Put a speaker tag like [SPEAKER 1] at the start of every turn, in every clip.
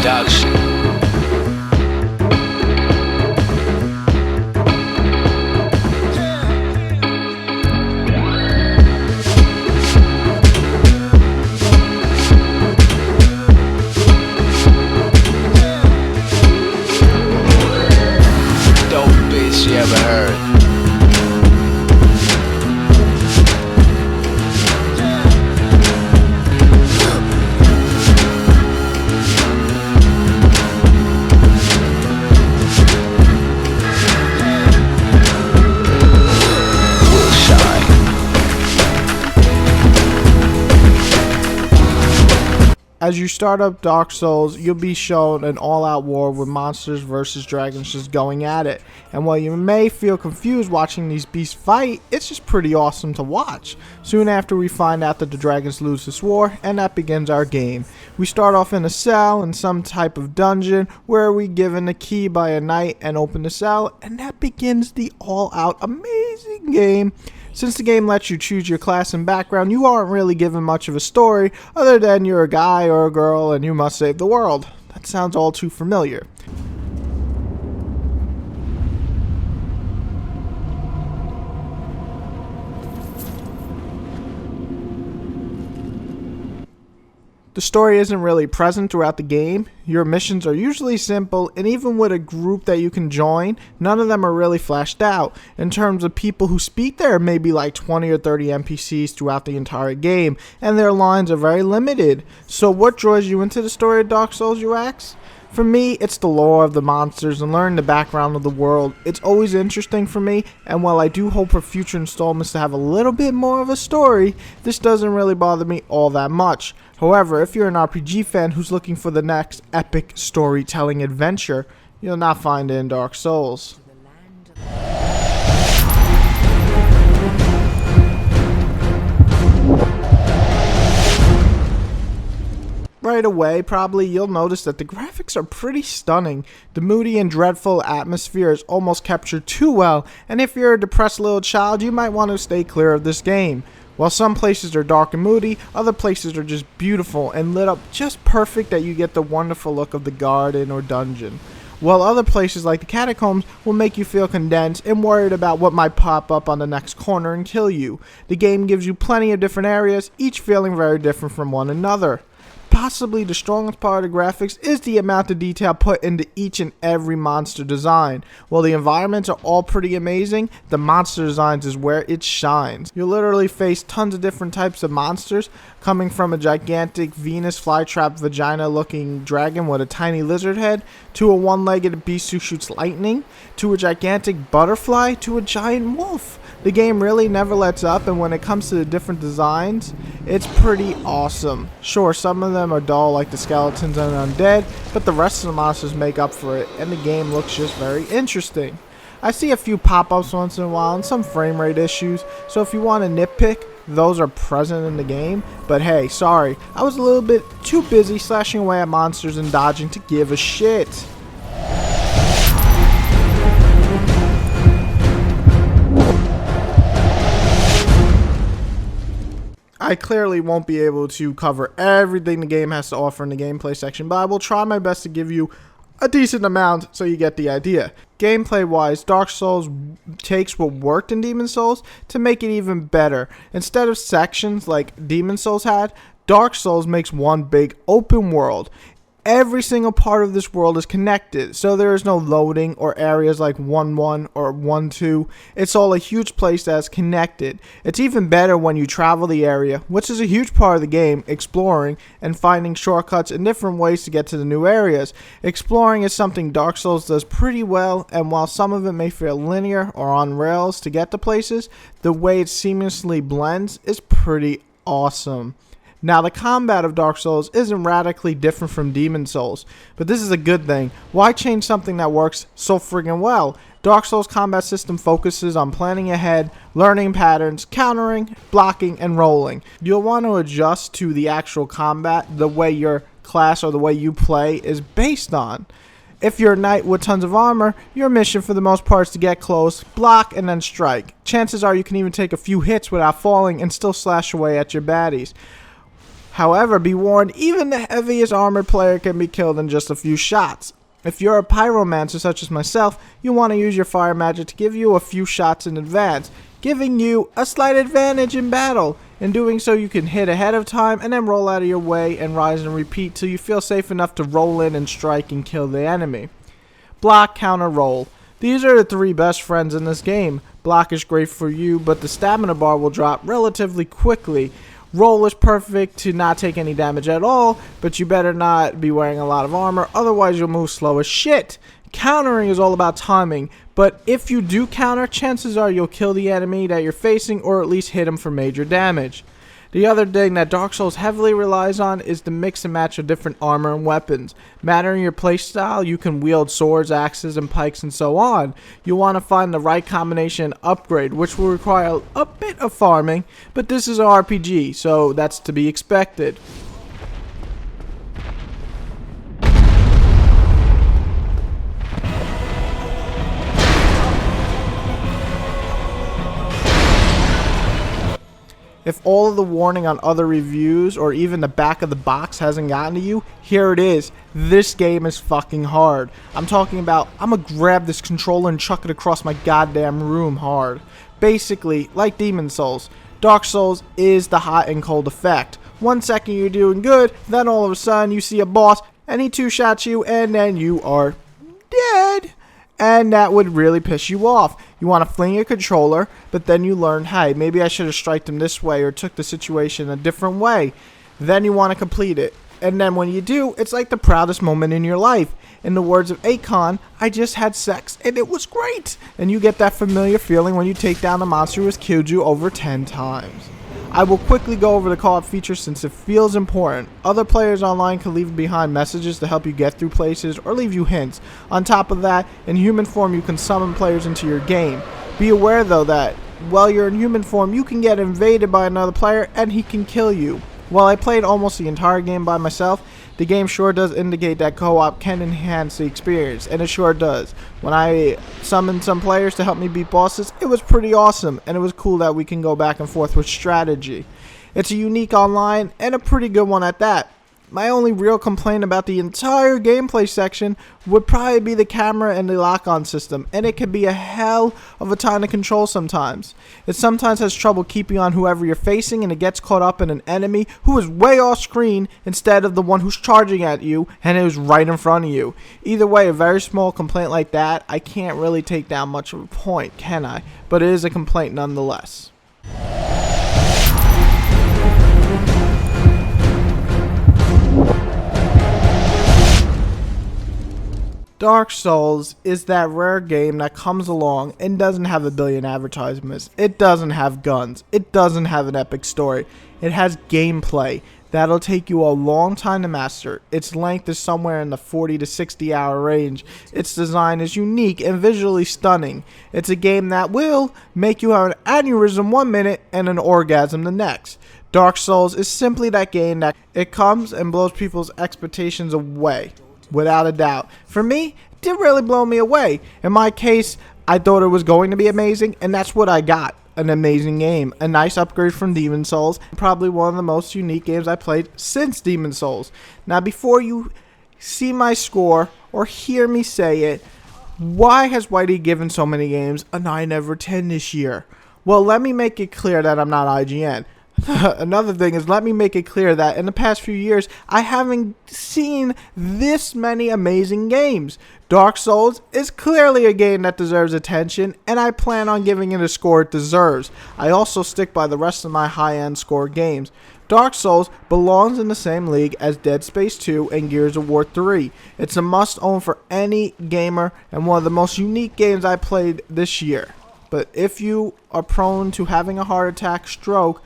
[SPEAKER 1] Production. Dopest you ever heard.
[SPEAKER 2] As you start up Dark Souls, you'll be shown an all-out war with monsters versus dragons just going at it. And while you may feel confused watching these beasts fight, it's just pretty awesome to watch. Soon after, we find out that the dragons lose this war, and that begins our game. We start off in a cell in some type of dungeon where we given a key by a knight and open the cell, and that begins the all-out amazing game. Since the game lets you choose your class and background, you aren't really given much of a story other than you're a guy or a girl and you must save the world. That sounds all too familiar. The story isn't really present throughout the game. Your missions are usually simple, and even with a group that you can join, none of them are really fleshed out. In terms of people who speak, there are maybe like 20 or 30 NPCs throughout the entire game, and their lines are very limited. So what draws you into the story of Dark Souls, you ask? For me, it's the lore of the monsters and learning the background of the world. It's always interesting for me, and while I do hope for future installments to have a little bit more of a story, this doesn't really bother me all that much. However, if you're an RPG fan who's looking for the next epic storytelling adventure, you'll not find it in Dark Souls. Right away, probably you'll notice that the graphics are pretty stunning. The moody and dreadful atmosphere is almost captured too well, and if you're a depressed little child, you might want to stay clear of this game. While some places are dark and moody, other places are just beautiful and lit up just perfect that you get the wonderful look of the garden or dungeon. While other places like the catacombs will make you feel condensed and worried about what might pop up on the next corner and kill you. The game gives you plenty of different areas, each feeling very different from one another. Possibly the strongest part of the graphics is the amount of detail put into each and every monster design. While the environments are all pretty amazing, the monster designs is where it shines. You'll literally face tons of different types of monsters, coming from a gigantic Venus flytrap vagina looking dragon with a tiny lizard head, to a one-legged beast who shoots lightning, to a gigantic butterfly, to a giant wolf. The game really never lets up, and when it comes to the different designs, it's pretty awesome. Sure, some of them are dull like the skeletons and undead, but the rest of the monsters make up for it, and the game looks just very interesting. I see a few pop-ups once in a while and some frame rate issues, so if you want to nitpick, those are present in the game. But hey, sorry, I was a little bit too busy slashing away at monsters and dodging to give a shit. I clearly won't be able to cover everything the game has to offer in the gameplay section, but I will try my best to give you a decent amount so you get the idea. Gameplay wise, Dark Souls takes what worked in Demon Souls to make it even better. Instead of sections like Demon Souls had, Dark Souls makes one big open world. Every single part of this world is connected, so there is no loading or areas like 1-1 or 1-2. It's all a huge place that's connected. It's even better when you travel the area, which is a huge part of the game, exploring and finding shortcuts and different ways to get to the new areas. Exploring is something Dark Souls does pretty well, and while some of it may feel linear or on rails to get to places, the way it seamlessly blends is pretty awesome. Now, the combat of Dark Souls isn't radically different from Demon Souls, but this is a good thing. Why change something that works so friggin' well? Dark Souls combat system focuses on planning ahead, learning patterns, countering, blocking, and rolling. You'll want to adjust to the actual combat the way your class or the way you play is based on. If you're a knight with tons of armor, your mission for the most part is to get close, block, and then strike. Chances are you can even take a few hits without falling and still slash away at your baddies. However, be warned, even the heaviest armored player can be killed in just a few shots. If you're a pyromancer such as myself, you want to use your fire magic to give you a few shots in advance, giving you a slight advantage in battle. In doing so, you can hit ahead of time and then roll out of your way and rise and repeat till you feel safe enough to roll in and strike and kill the enemy. Block, counter, roll. These are the three best friends in this game. Block is great for you, but the stamina bar will drop relatively quickly. Roll is perfect to not take any damage at all, but you better not be wearing a lot of armor, otherwise you'll move slow as shit. Countering is all about timing, but if you do counter, chances are you'll kill the enemy that you're facing or at least hit him for major damage. The other thing that Dark Souls heavily relies on is the mix and match of different armor and weapons. Mattering your playstyle, you can wield swords, axes, and pikes and so on. You'll want to find the right combination and upgrade, which will require a bit of farming, but this is an RPG, so that's to be expected. If all of the warning on other reviews or even the back of the box hasn't gotten to you, here it is. This game is fucking hard. I'm talking about, I'm gonna grab this controller and chuck it across my goddamn room hard. Basically, like Demon Souls, Dark Souls is the hot and cold effect. 1 second you're doing good, then all of a sudden you see a boss and he two-shots you and then you are dead. And that would really piss you off. You want to fling your controller, but then you learn, hey, maybe I should have striked him this way or took the situation a different way. Then you want to complete it. And then when you do, it's like the proudest moment in your life. In the words of Akon, I just had sex and it was great. And you get that familiar feeling when you take down the monster who has killed you over 10 times. I will quickly go over the co-op feature since it feels important. Other players online can leave behind messages to help you get through places or leave you hints. On top of that, in human form you can summon players into your game. Be aware though that while you're in human form you can get invaded by another player and he can kill you. While I played almost the entire game by myself, the game sure does indicate that co-op can enhance the experience, and it sure does. When I summoned some players to help me beat bosses, it was pretty awesome, and it was cool that we can go back and forth with strategy. It's a unique online, and a pretty good one at that. My only real complaint about the entire gameplay section would probably be the camera and the lock-on system, and it can be a hell of a time to control sometimes. It sometimes has trouble keeping on whoever you're facing, and it gets caught up in an enemy who is way off screen instead of the one who's charging at you and is right in front of you. Either way, a very small complaint like that, I can't really take down much of a point, can I? But it is a complaint nonetheless. Dark Souls is that rare game that comes along and doesn't have a billion advertisements. It doesn't have guns. It doesn't have an epic story. It has gameplay that'll take you a long time to master. Its length is somewhere in the 40 to 60 hour range. Its design is unique and visually stunning. It's a game that will make you have an aneurysm 1 minute and an orgasm the next. Dark Souls is simply that game that it comes and blows people's expectations away. Without a doubt. For me, it didn't really blow me away. In my case, I thought it was going to be amazing, and that's what I got. An amazing game. A nice upgrade from Demon Souls. Probably one of the most unique games I played since Demon Souls. Now, before you see my score or hear me say it, why has Whitey given so many games a 9/10 this year? Well, let me make it clear that I'm not IGN. Another thing is, let me make it clear that in the past few years, I haven't seen this many amazing games. Dark Souls is clearly a game that deserves attention, and I plan on giving it a score it deserves. I also stick by the rest of my high-end score games. Dark Souls belongs in the same league as Dead Space 2 and Gears of War 3. It's a must-own for any gamer and one of the most unique games I played this year. But if you are prone to having a heart attack, stroke,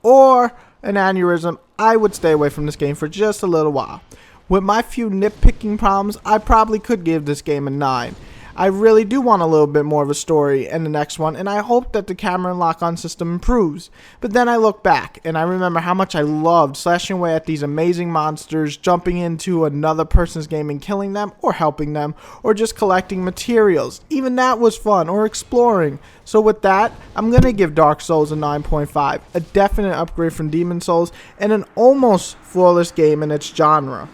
[SPEAKER 2] or an aneurysm, I would stay away from this game for just a little while. With my few nitpicking problems, I probably could give this game a 9. I really do want a little bit more of a story in the next one, and I hope that the camera and lock-on system improves. But then I look back, and I remember how much I loved slashing away at these amazing monsters, jumping into another person's game and killing them, or helping them, or just collecting materials. Even that was fun, or exploring. So with that, I'm going to give Dark Souls a 9.5, a definite upgrade from Demon Souls, and an almost flawless game in its genre.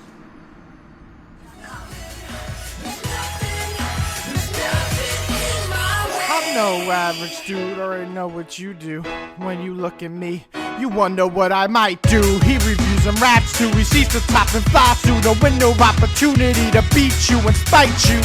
[SPEAKER 2] I'm no average dude, already know what you do. When you look at me, you wonder what I might do. He reviews and raps too, he sees the top and flies through the window of opportunity to beat you and spite you.